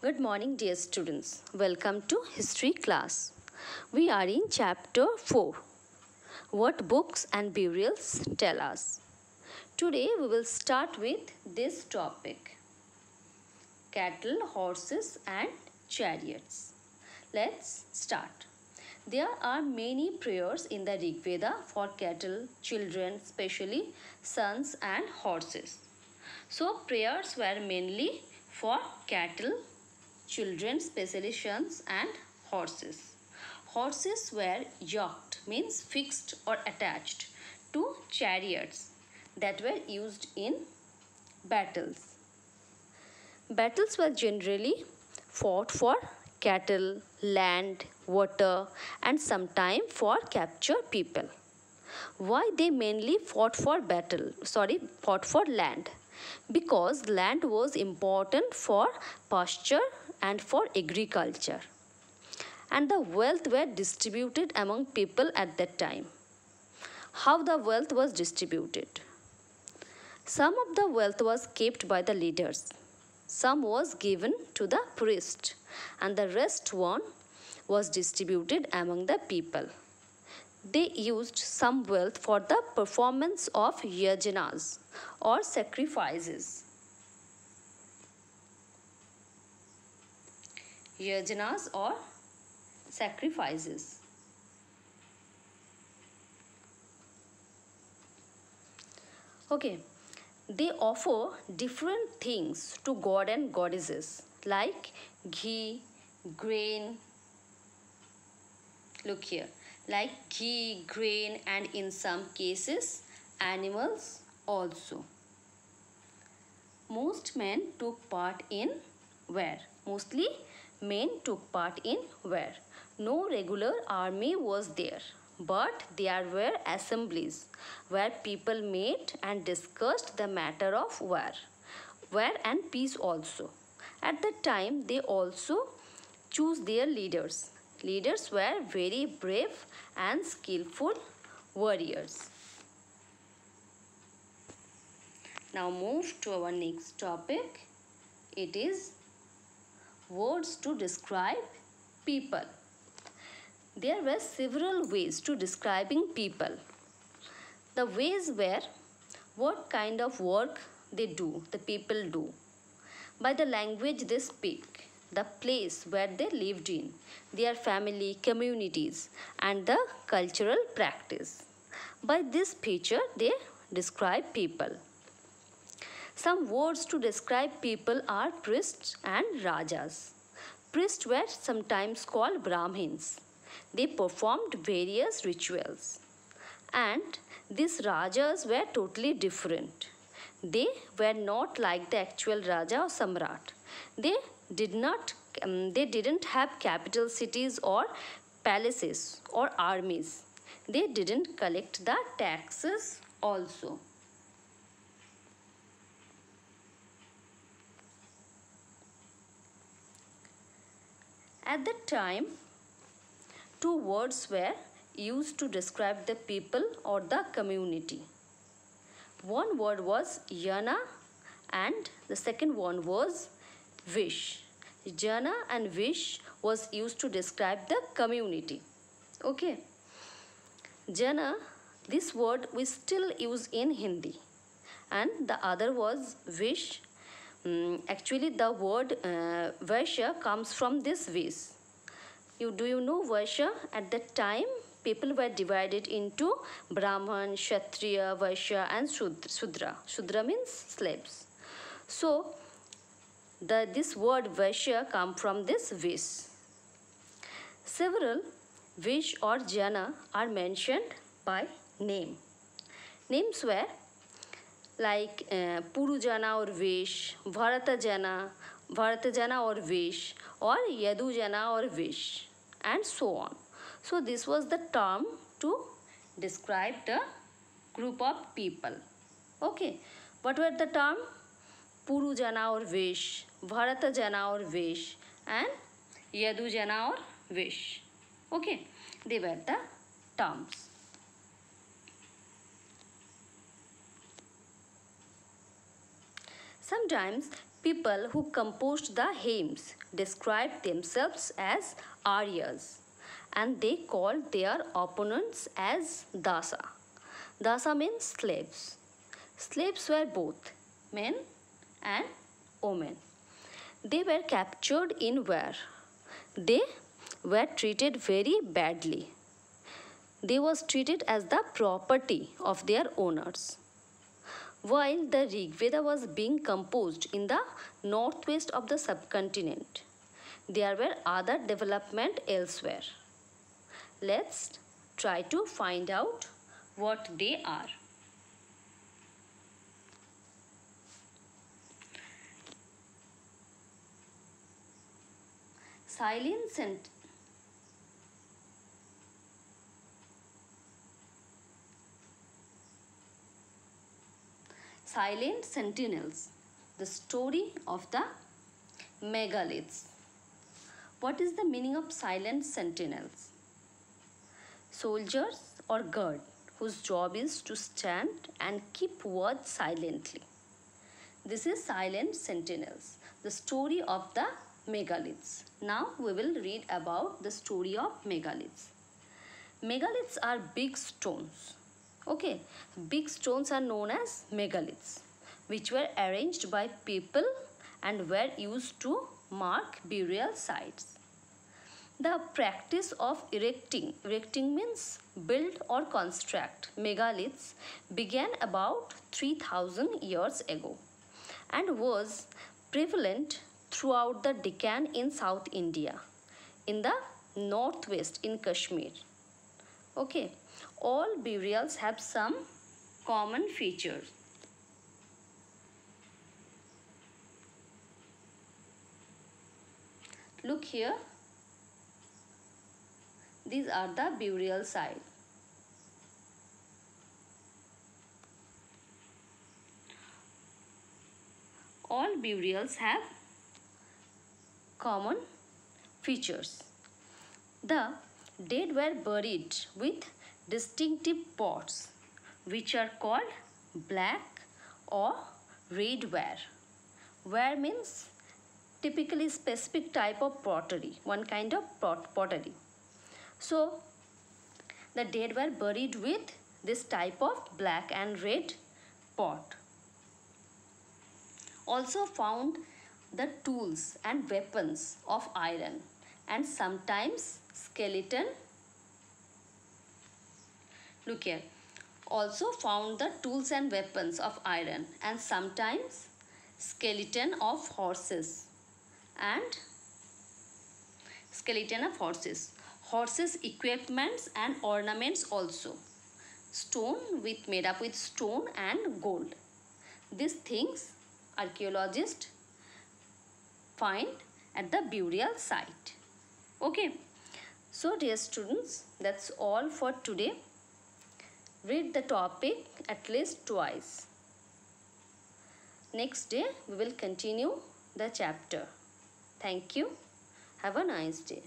Good morning, dear students. Welcome to History class. We are in chapter 4. What books and burials tell us. Today we will start with this topic. Cattle, horses and chariots. Let's start. There are many prayers in the Rig Veda for cattle, children, especially sons and horses. So prayers were mainly for cattle, children, especially sons and horses. Horses were yoked, means fixed or attached to chariots that were used in battles. Battles were generally fought for cattle, land, water and sometimes for capture people. Why they mainly fought for land? Because land was important for pasture and for agriculture. And the wealth were distributed among people at that time. How the wealth was distributed? Some of the wealth was kept by the leaders. Some was given to the priest and the rest one was distributed among the people. They used some wealth for the performance of yajanas or sacrifices. Yajanas or sacrifices. Okay, they offer different things to god and goddesses like ghee, grain. Look here, like ghee, grain and in some cases animals also. Most men took part in war. Mostly men took part in war. No regular army was there, but there were assemblies where people met and discussed the matter of war and peace also. At that time, they also choose their leaders. Leaders were very brave and skillful warriors. Now move to our next topic. It is words to describe people. There were several ways to describing people. The ways were what kind of work they do, the people do, by the language they speak, the place where they lived in, their family, communities, and the cultural practice. By this feature, they describe people. Some words to describe people are priests and rajas. Priests were sometimes called Brahmins. They performed various rituals. And these rajas were totally different. They were not like the actual Raja or Samrat. They didn't have capital cities or palaces or armies. They didn't collect the taxes also. At that time, two words were used to describe the people or the community. One word was Jana and the second one was Vish. Jana and Vish was used to describe the community. Okay. Jana, this word we still use in Hindi. And the other was Vish. Actually, the word Vaishya comes from this Vish. Do you know Vaishya? At that time, people were divided into Brahman, Kshatriya, Vaishya and Shudra. Shudra means slaves. So, this word Vaishya comes from this Vish. Several Vish or Jana are mentioned by name. Names were like Purujana or Vish, Bharatajana or Vish, or Yadujana or Vish, and so on. So this was the term to describe the group of people. Okay, what were the term? Purujana or Vish, Bharatajana or Vish, and Yadujana or Vish. Okay, they were the terms. Sometimes People who composed the hymns described themselves as Aryas and they called their opponents as Dasa. Dasa means slaves. Slaves were both men and women. They were captured in war. They were treated very badly. They was treated as the property of their owners. While the Rig Veda was being composed in the northwest of the subcontinent, there were other development elsewhere. Let's try to find out what they are. Silent Sentinels, the story of the megaliths. What is the meaning of silent sentinels? Soldiers or guard whose job is to stand and keep watch silently. This is silent sentinels, the story of the megaliths. Now we will read about the story of megaliths. Megaliths are big stones. Okay, big stones are known as megaliths, which were arranged by people and were used to mark burial sites. The practice of erecting means build or construct megaliths began about 3000 years ago and was prevalent throughout the Deccan in South India, in the northwest in Kashmir. Okay, all burials have some common features. Look here. These are the burial sites. All burials have common features. The dead were buried with distinctive pots which are called black or red ware. Ware means typically specific type of pottery, one kind of pottery. So the dead were buried with this type of black and red pot. Also found the tools and weapons of iron and sometimes skeleton. Look here. Also found the tools and weapons of iron and sometimes skeleton of horses and skeleton of horses. Horses equipments and ornaments also. Stone made up with stone and gold. These things archaeologists find at the burial site. Okay. So dear students, that's all for today. Read the topic at least twice. Next day we will continue the chapter. Thank you. Have a nice day.